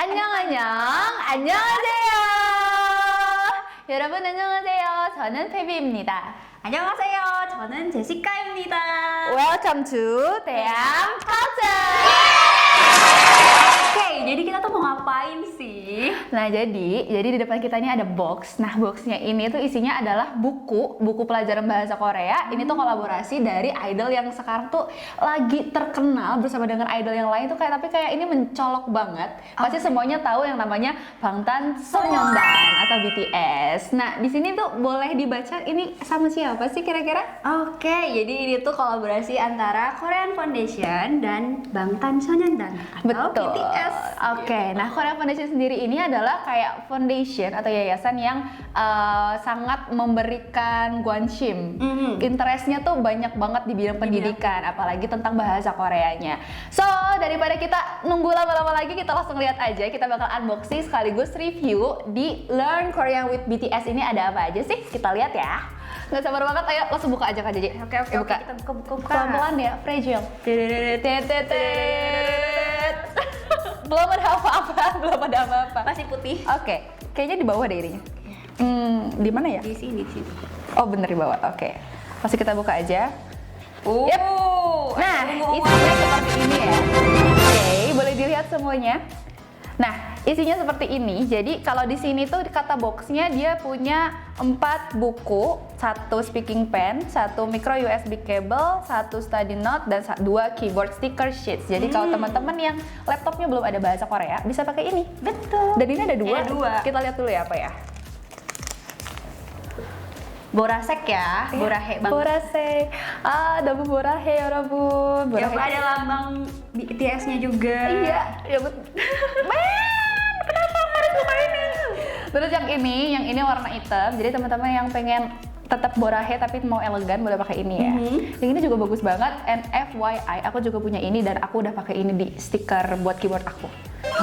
안녕, 안녕하세요. 여러분 안녕하세요. 저는 페비입니다. 안녕하세요. 저는 제시카입니다. Welcome to 대양 터즈. Oke, jadi kita tuh mau ngapain sih? Nah, jadi di depan kita ini ada box. Nah, boxnya ini tuh isinya adalah buku pelajaran bahasa Korea. Ini tuh kolaborasi dari idol yang sekarang tuh lagi terkenal bersama dengan idol yang lain tuh tapi kayak ini mencolok banget. Pasti semuanya tahu yang namanya Bangtan Sonyeondan atau BTS. Nah, di sini tuh boleh dibaca ini sama siapa sih kira-kira? Oke, jadi ini tuh kolaborasi antara Korean Foundation dan Bangtan Sonyeondan atau BTS. Oke, nah Korean Foundation sendiri ini adalah kayak foundation atau yayasan yang sangat memberikan guanshim. Interestnya tuh banyak banget di bidang pendidikan, apalagi tentang bahasa Koreanya. So, daripada kita nunggu lama-lama lagi, kita langsung lihat aja. Kita bakal unboxing sekaligus review di Learn Korean with BTS ini ada apa aja sih? Kita lihat ya. Nggak sabar banget, ayo langsung buka aja Kak Jeje. Oke, buka. kita buka. Pelan-pelan ya, fragile. Belum ada apa-apa. Masih putih. Oke, kayaknya di bawah deh ininya. Di mana ya? Di sini. Oh, bener di bawah. Oke. Pasti kita buka aja. Yep. Nah, isinya seperti ini ya. Oke, boleh dilihat semuanya. Nah, isinya seperti ini. Jadi kalau di sini tuh kata boxnya dia punya 4 buku, 1 speaking pen, 1 micro USB cable, 1 study note, dan 2 keyboard sticker sheets. Jadi kalau teman-teman yang laptopnya belum ada bahasa Korea, bisa pakai ini. Betul. Dan ini ada 2. Ada 2. Kita lihat dulu ya apa ya. Borasek ya, borahe banget. Borasek. Ada borahe yara분. Ya, ada lambang BTS-nya juga. Iya, ya betul. Kenapa harus buka ini? Terus yang ini warna hitam. Jadi teman-teman yang pengen tetap borahe tapi mau elegan boleh pakai ini ya. Yang ini juga bagus banget. And FYI, aku juga punya ini dan aku udah pakai ini di stiker buat keyboard aku.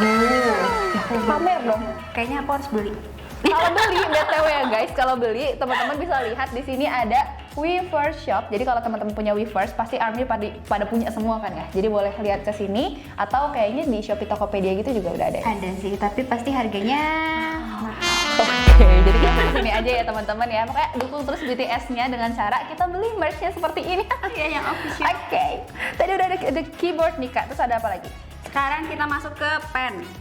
Ya, pamer dong. Kayaknya aku harus beli. Kalau beli, BTW ya guys, kalau beli teman-teman bisa lihat di sini ada Weverse Shop. Jadi kalau teman-teman punya Weverse, pasti ARMY pada punya semua kan ya. Jadi boleh lihat ke sini atau kayaknya di Shopee Tokopedia gitu juga udah ada. Ada sih, tapi pasti harganya Oke, jadi kita sini aja ya teman-teman ya. Makanya dukung terus BTS-nya dengan cara kita beli merch-nya seperti ini. Iya, yang official. Oke. Tadi udah ada keyboard nih Kak, terus ada apa lagi? Sekarang kita masuk ke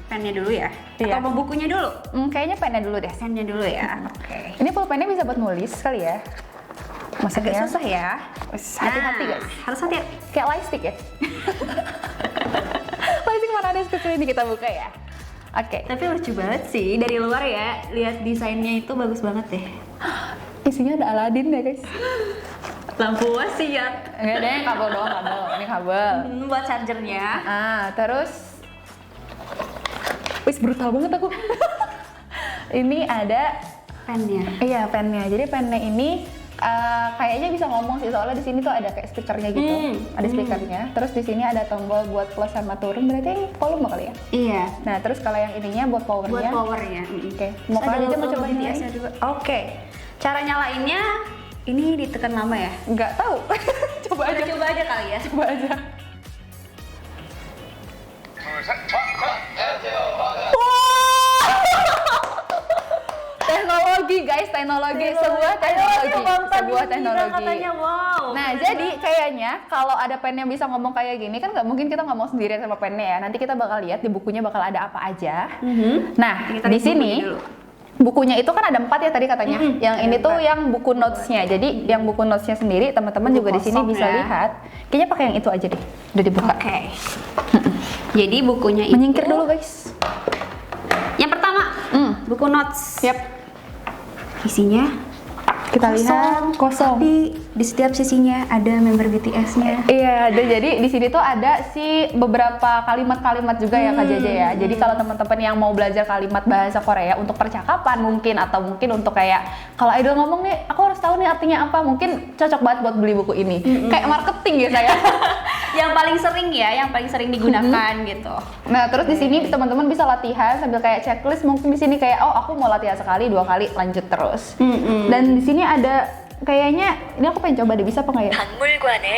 pennya dulu ya? Iya. Atau mau bukunya dulu? Kayaknya pennya dulu deh. Pennya dulu ya, oke. Ini pulpennya bisa buat nulis kali ya? Agak susah ya. Hati-hati guys. Harus hati-hati. Kayak lightstick ya? Lightstick mana ada kecil ini kita buka ya? Oke. Tapi lucu banget sih, dari luar ya, lihat desainnya itu bagus banget deh. Isinya ada Aladdin ya guys. Lampu wasiat. Enggak deh, kabel doang, kabel. Ini kabel. Buat chargernya. Terus wis brutal banget aku. Ini ada Pennya. iya, pennya. Jadi pennya ini kayaknya bisa ngomong sih, soalnya di sini tuh ada kayak speakernya gitu. Ada speakernya. Terus di sini ada tombol buat plus sama turun, berarti volume kali ya? Iya. Nah, terus kalau yang ininya buat powernya. Buat powernya. Oke. Mau kalian aja mau coba nyalain? juga. Oke. Cara nyalainnya ini ditekan lama ya? Nggak tahu. Coba aja. Coba aja kali ya. Coba aja. Teknologi guys, teknologi. Sebuah teknologi. Katanya wow. Nah, jadi kayaknya kalau ada pen yang bisa ngomong kayak gini kan nggak mungkin kita ngomong sendirian sama pennya ya. Nanti kita bakal lihat di bukunya bakal ada apa aja. Nah, Kita di lihat sini bukunya dulu. bukunya itu kan ada 4 ya tadi katanya. Yang ini tuh yang buku notesnya. Jadi yang buku notesnya sendiri teman-teman Buku juga di sini kosong bisa ya. lihat. Kayaknya pakai yang itu aja deh. Udah dibuka. Oke. Jadi bukunya itu Menyingkir dulu guys. Yang pertama, buku notes. Yap. Isinya Kita lihat kosong. Tapi di setiap sisinya ada member BTS-nya. Iya, jadi di sini tuh ada sih beberapa kalimat-kalimat juga ya Kak Jaja ya. Jadi kalau teman-teman yang mau belajar kalimat bahasa Korea untuk percakapan mungkin atau mungkin untuk kayak kalau idol ngomong nih, aku harus tahu nih artinya apa. Mungkin cocok banget buat beli buku ini. Kayak marketing ya saya. Yang paling sering digunakan gitu. Nah, terus di sini teman-teman bisa latihan sambil kayak checklist. Mungkin di sini kayak oh aku mau latihan sekali, 2 kali, lanjut terus. Dan di sini ada kayaknya ini aku pengen coba deh, bisa apa nggak ya? 박물관에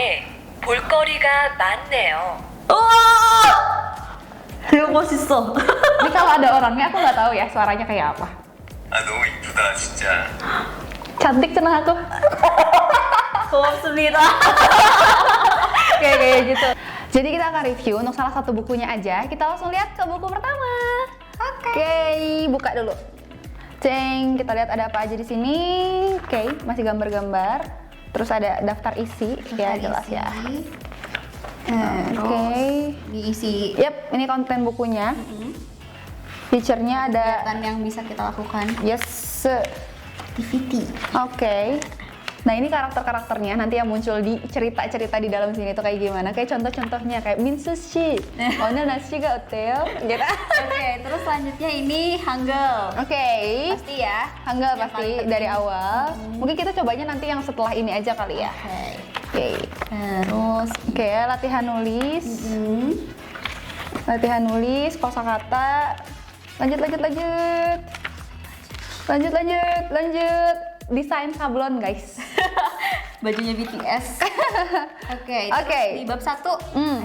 볼거리가 많네요. Lu 멋있어. Ini kalau ada orangnya aku nggak tahu ya suaranya kayak apa. 아 너무 이쁘다 진짜. Cantik cenah aku. 고맙습니다. Kayak gitu. Jadi kita akan review untuk salah satu bukunya aja. Kita langsung lihat ke buku pertama. Oke, buka dulu. Ceng, kita lihat ada apa aja di sini. Oke, masih gambar-gambar. Terus ada daftar isi, ya jelas ya. Oke. Diisi Yap, ini konten bukunya. Feature-nya ada kegiatan yang bisa kita lakukan. yes. Activity. Oke. Nah, ini karakter-karakternya nanti yang muncul di cerita-cerita di dalam sini tuh kayak gimana? Kayak contoh-contohnya kayak Minsu shi. Onya nasiga hotel gitu. Oke, terus selanjutnya ini Hangul. Oke. Pasti ya. Hangul Yang pasti paling penting. dari awal. Mungkin kita cobanya nanti yang setelah ini aja kali ya. Oke. Terus Oke, latihan nulis. hmm, Latihan nulis, kosakata. Lanjut. Desain sablon, guys. bajunya BTS. Oke, terus Oke. di bab 1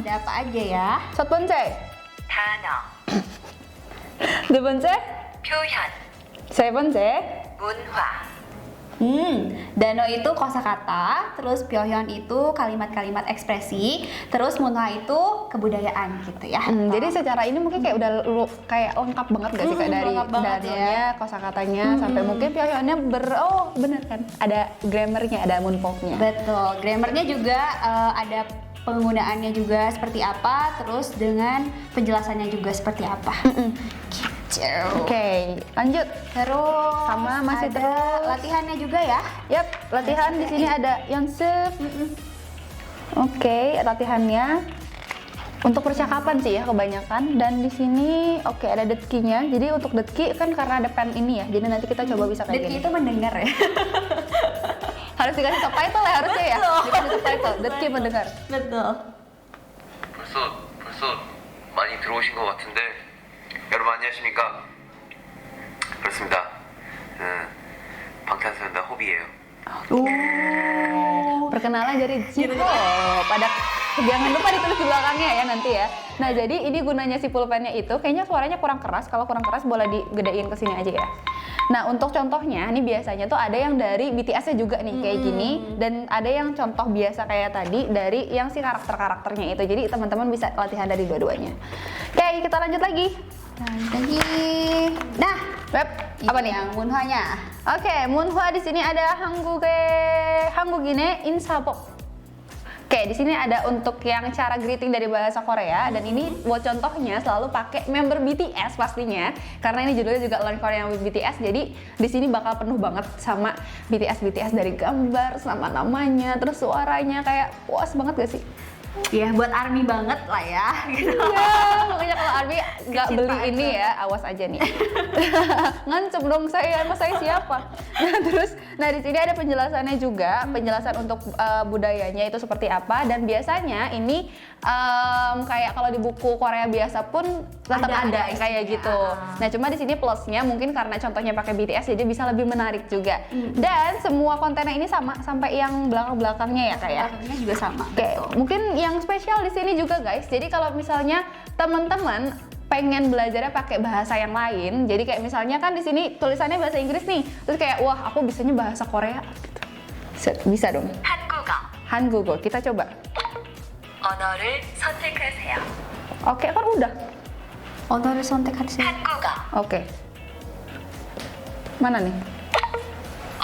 ada apa aja ya? 첫 번째, 단어, 두 번째, 표현, 세 번째, 문화. Dano itu kosakata, terus Pyohyun itu kalimat-kalimat ekspresi, terus Munhwa itu kebudayaan gitu ya. Jadi secara ini mungkin kayak udah kayak lengkap banget gak sih Kak, dari lengkap banget danonya, kosakatanya sampai mungkin Pyohyunnya bener kan ada grammarnya, ada munpoknya. Betul, grammarnya juga ada penggunaannya juga seperti apa, terus dengan penjelasannya juga seperti apa. Gitu. Oke, lanjut. Terus Sama, masih ada terus. latihannya juga ya. Yap, latihan di sini ada Yonsef. Oke, latihannya untuk percakapan sih ya kebanyakan. Dan di sini oke ada detkinya. Jadi untuk detki kan karena ada pen ini ya. Jadi nanti kita coba bisa kayak Detki gini. itu mendengar ya. Harus dikasih subtitle ya harusnya ya. Dikasih subtitle. Detki mendengar. Betul. 벌써 많이 들어오신 것 같은데 여러분 안녕하십니까? 그렇습니다. 방탄소년단 호비예요. Perkenalan dari Jiho. Pada jangan lupa ditulis di belakangnya ya nanti ya. Nah jadi ini gunanya si pulpennya itu kayaknya suaranya kurang keras. Kalau kurang keras boleh digedein ke sini aja ya. Nah untuk contohnya ini biasanya tuh ada yang dari BTS-nya juga nih kayak gini, dan ada yang contoh biasa kayak tadi dari yang si karakter-karakternya itu. Jadi teman-teman bisa latihan dari dua-duanya. Oke, kita lanjut lagi. Lagi. Nah, Web, apa nih? Yang Munhwanya. Oke, Munhwa di sini ada Hanggugine Insabok. Oke, di sini ada untuk yang cara greeting dari bahasa Korea, dan ini buat contohnya selalu pakai member BTS pastinya, karena ini judulnya juga Learn Korean with BTS. Jadi di sini bakal penuh banget sama BTS dari gambar, sama namanya, terus suaranya kayak puas banget gak sih? Ya, buat ARMY banget lah ya. Gitu. Iya, makanya kalau Army nggak beli Kecintaan ini ya, awas aja nih. Ngancem dong saya, emang saya siapa? Nah terus, nah di sini ada penjelasannya juga, penjelasan untuk budayanya itu seperti apa, dan biasanya ini kayak kalau di buku Korea biasa pun tetap ada kayak isinya. gitu. Nah cuma di sini plusnya mungkin karena contohnya pakai BTS jadi bisa lebih menarik juga. Dan semua kontennya ini sama sampai yang belakang-belakangnya ya kayak. Belakangnya juga sama. Oke, Betul. mungkin yang spesial di sini juga guys. Jadi kalau misalnya teman-teman pengen belajarnya pakai bahasa yang lain, jadi kayak misalnya kan di sini tulisannya bahasa Inggris nih, terus kayak wah aku bisanya bahasa Korea, gitu. Bisa dong. 한국어. Hangugo, kita coba. 언어를 선택하세요. Oke, kan udah. 언어를 선택하세요. 한국어. Oke. Mana nih?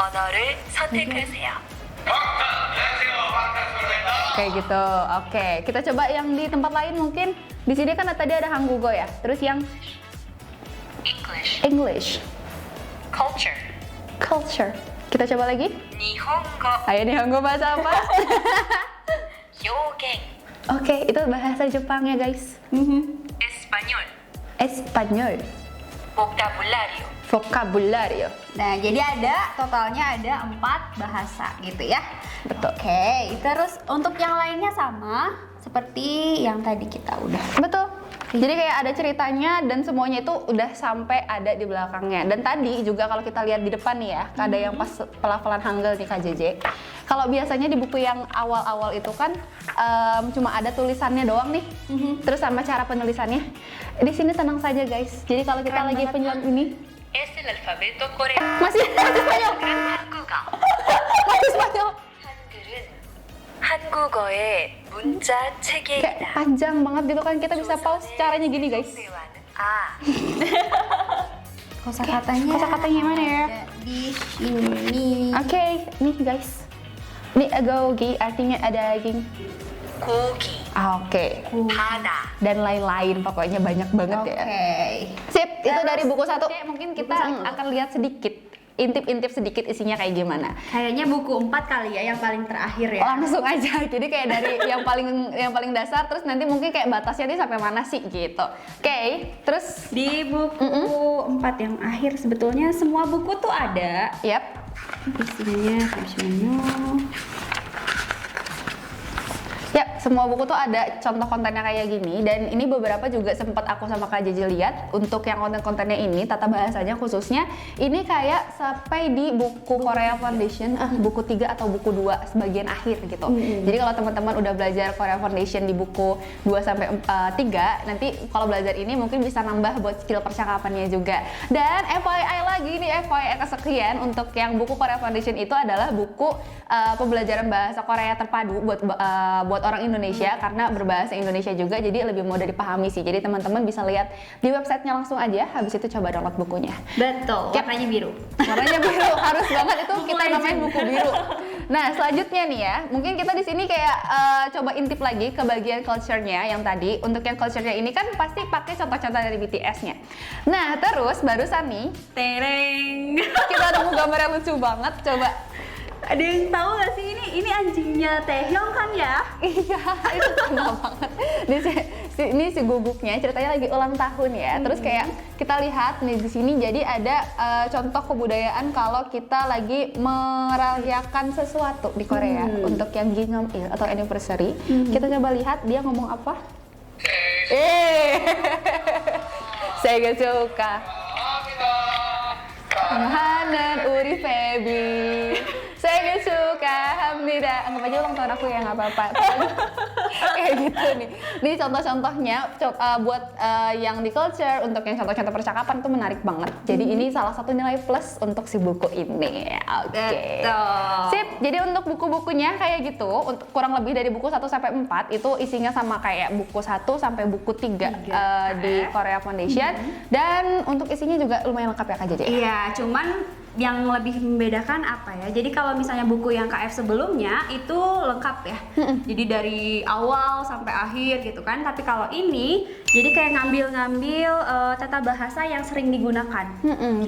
언어를 선택하세요. Kayak gitu. Oke, kita coba yang di tempat lain mungkin. Di sini kan tadi ada Hangugo ya. Terus yang English. English, Culture. culture. Kita coba lagi. 니혼고. Ayo nih Hangugo bahasa apa? 요갱. Oke, itu bahasa Jepang ya guys. 에스파뇰. Espanyol, 보카불라리오. vocabulario. Nah, jadi totalnya ada 4 bahasa gitu ya. Betul. Oke, terus untuk yang lainnya sama seperti yang tadi kita udah Betul. Jadi kayak ada ceritanya dan semuanya itu udah sampai ada di belakangnya. Dan tadi juga kalau kita lihat di depan nih ya, ada yang pas pelafalan Hangul nih Kak JJ. Kalau biasanya di buku yang awal-awal itu kan cuma ada tulisannya doang nih, terus sama cara penulisannya. Di sini tenang saja guys. Jadi kalau kita lagi penyelam ini Es el alfabeto coreano. masih Spanyol, Gran 한국어. masih Spanyol. 한글은 한국어의 문자 Kayak 체계이다. panjang banget gitu kan, kita bisa pause caranya gini guys. 대화는 아, Kosakatanya. Kosakatanya mana ya? Ada di sini. Oke, nih guys. Ini agogi artinya ada daging. 고기, Oke. 바다, Dan lain-lain, pokoknya banyak banget ya. Oke. Sip, itu Terus, dari buku 1. oke, Mungkin buku kita satu. akan lihat sedikit, intip-intip sedikit isinya kayak gimana. Kayaknya buku 4 kali ya yang paling terakhir ya. Langsung aja, jadi kayak dari yang paling dasar, terus nanti mungkin kayak batasnya nih sampai mana sih gitu. Oke, terus Di buku 4 yang akhir sebetulnya semua buku tuh ada yap. isinya captionnya. Ya, semua buku tuh ada contoh kontennya kayak gini, dan ini beberapa juga sempat aku sama Kak Jeje lihat untuk yang konten-kontennya ini, tata bahasanya khususnya ini kayak sampai di buku Korea Foundation, buku 3 atau buku 2 sebagian akhir gitu. Jadi kalau teman-teman udah belajar Korea Foundation di buku 2 sampai 3, nanti kalau belajar ini mungkin bisa nambah buat skill percakapannya juga. Dan FYI lagi nih, FYI kesekian untuk yang buku Korea Foundation itu adalah buku pembelajaran bahasa Korea terpadu buat orang Indonesia, karena berbahasa Indonesia juga, jadi lebih mudah dipahami sih. Jadi teman-teman bisa lihat di websitenya langsung aja, habis itu coba download bukunya. Betul, Yap. warnanya biru. Warnanya biru, harus banget itu Buku kita namain legend. buku biru. Nah selanjutnya nih ya, mungkin kita di sini kayak coba intip lagi ke bagian culture-nya yang tadi. Untuk yang culture-nya ini kan pasti pakai contoh-contoh dari BTS-nya. Nah terus barusan nih Tereng. kita nemu gambar yang lucu banget, coba. Ada yang tahu gak sih ini anjingnya Taehyung kan ya? Iya, itu sama banget. Ini si guguknya ceritanya lagi ulang tahun ya. Terus kayak kita lihat nih di sini, jadi ada contoh kebudayaan kalau kita lagi merayakan sesuatu di Korea untuk yang Gingeom-il atau anniversary. Kita coba lihat dia ngomong apa. Saya gak suka. Hanan Uri Febi. Saya gak suka Hamida. Anggap aja ulang tahun aku ya, nggak apa-apa. Kayak gitu nih. Ini contoh-contohnya buat yang di culture, untuk yang contoh-contoh percakapan tuh menarik banget. Jadi ini salah satu nilai plus untuk si buku ini. Oke. Betul. Sip. Jadi untuk buku-bukunya kayak gitu, untuk kurang lebih dari buku 1 sampai 4 itu isinya sama kayak buku 1 sampai buku 3 di Korea Foundation. Dan untuk isinya juga lumayan lengkap ya Kak Jeje. Iya, cuman yang lebih membedakan apa ya? Jadi kalau misalnya buku yang KF sebelumnya itu lengkap ya. Jadi dari awal sampai akhir gitu kan. Tapi kalau ini jadi kayak ngambil-ngambil tata bahasa yang sering digunakan.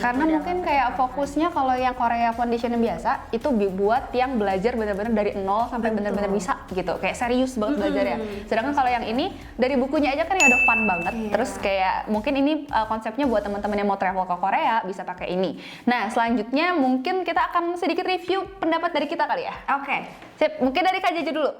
Karena Dalam mungkin kayak fokusnya kalau yang Korea Foundation yang biasa itu buat yang belajar benar-benar dari nol sampai benar-benar bisa gitu, kayak serius banget belajarnya. Sedangkan kalau yang ini dari bukunya aja kan ya udah fun banget. Iya. Terus kayak mungkin ini konsepnya buat teman-teman yang mau travel ke Korea bisa pakai ini. Nah selanjutnya mungkin kita akan sedikit review pendapat dari kita kali ya. Oke. Sip, mungkin dari Kak Jeje dulu.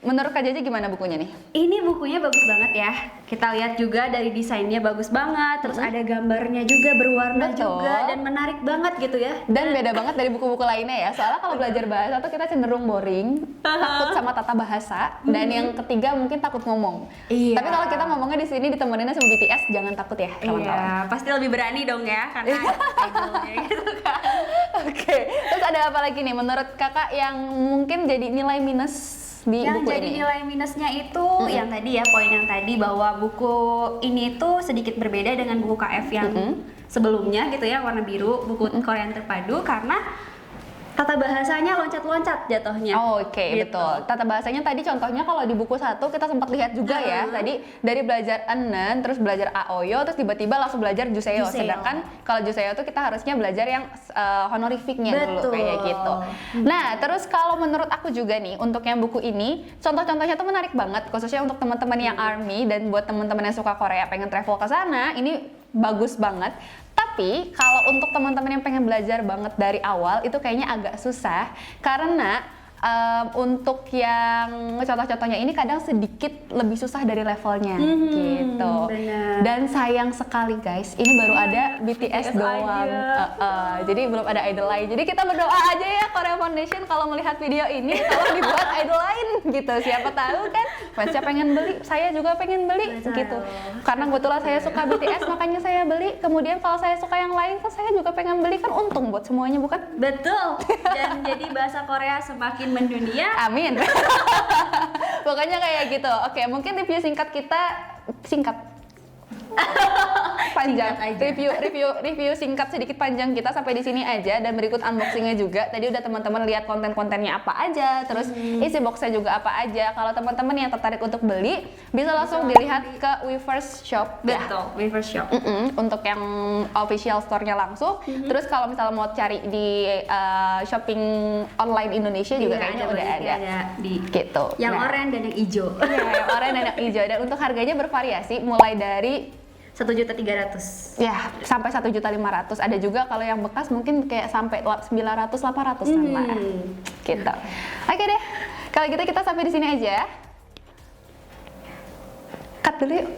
Menurut Kak Jeje gimana bukunya nih? Ini bukunya bagus banget ya. Kita lihat juga dari desainnya bagus banget, terus ada gambarnya juga berwarna Betul. juga dan menarik banget gitu ya. Dan beda banget dari buku-buku lainnya ya. Soalnya kalau belajar bahasa tuh kita cenderung boring, takut sama tata bahasa, dan yang ketiga mungkin takut ngomong. Iya. Tapi kalau kita ngomongnya di sini ditemenin sama BTS, jangan takut ya kawan-kawan. Iya, pasti lebih berani dong ya karena ada idolnya gitu kan. Oke. Terus ada apa lagi nih menurut kakak yang mungkin jadi nilai minus di Yang buku jadi ini? nilai minusnya itu yang tadi ya, poin yang tadi bahwa buku ini tuh sedikit berbeda dengan buku KF yang sebelumnya gitu ya, warna biru, buku Korean terpadu, karena tata bahasanya loncat-loncat jatuhnya. Oh, oke, Gitu. betul. Tata bahasanya tadi contohnya kalau di buku 1 kita sempat lihat juga ya. Tadi dari belajar enen, terus belajar aoyo, terus tiba-tiba langsung belajar juseo. Juseo. Sedangkan kalau juseo itu kita harusnya belajar yang honorificnya dulu Betul. kayak gitu. Nah, terus kalau menurut aku juga nih untuk yang buku ini, contoh-contohnya tuh menarik banget, khususnya untuk teman-teman yang ARMY dan buat teman-teman yang suka Korea pengen travel ke sana, ini bagus banget. Tapi kalau untuk teman-teman yang pengen belajar banget dari awal itu kayaknya agak susah karena untuk yang contoh-contohnya ini kadang sedikit lebih susah dari levelnya gitu. benar. Dan sayang sekali guys, ini baru ada BTS doang. aja. Jadi belum ada idol lain. Jadi kita berdoa aja ya Korea Foundation kalau melihat video ini tolong dibuat idol lain gitu. Siapa tahu kan fansnya pengen beli, saya juga pengen beli Betul. gitu. Karena kebetulan saya suka BTS makanya saya beli. Kemudian kalau saya suka yang lain kan saya juga pengen beli, kan untung buat semuanya bukan? Betul. Dan jadi bahasa Korea semakin mendunia. Amin. Pokoknya kayak gitu. Oke, mungkin review singkat kita singkat. Panjang. Singkat aja. Review singkat sedikit panjang kita sampai di sini aja, dan berikut unboxingnya juga. Tadi udah teman-teman lihat konten-kontennya apa aja, terus isi boxnya juga apa aja. Kalau teman-teman yang tertarik untuk beli, bisa langsung dilihat ke Weverse Shop. Betul, Weverse Shop. Untuk yang official store-nya langsung. Terus kalau misalnya mau cari di shopping online Indonesia juga kayaknya udah ada. Di Gitu. yang Nah, oranye dan yang hijau. Iya, yang oranye dan yang hijau. Dan untuk harganya bervariasi mulai dari 1.300.000. ya sampai 1.500.000. Ada juga kalau yang bekas mungkin kayak sampai 900 800 lah. Gitu. Oke deh. Kalau gitu kita sampai di sini aja. Cut dulu yuk.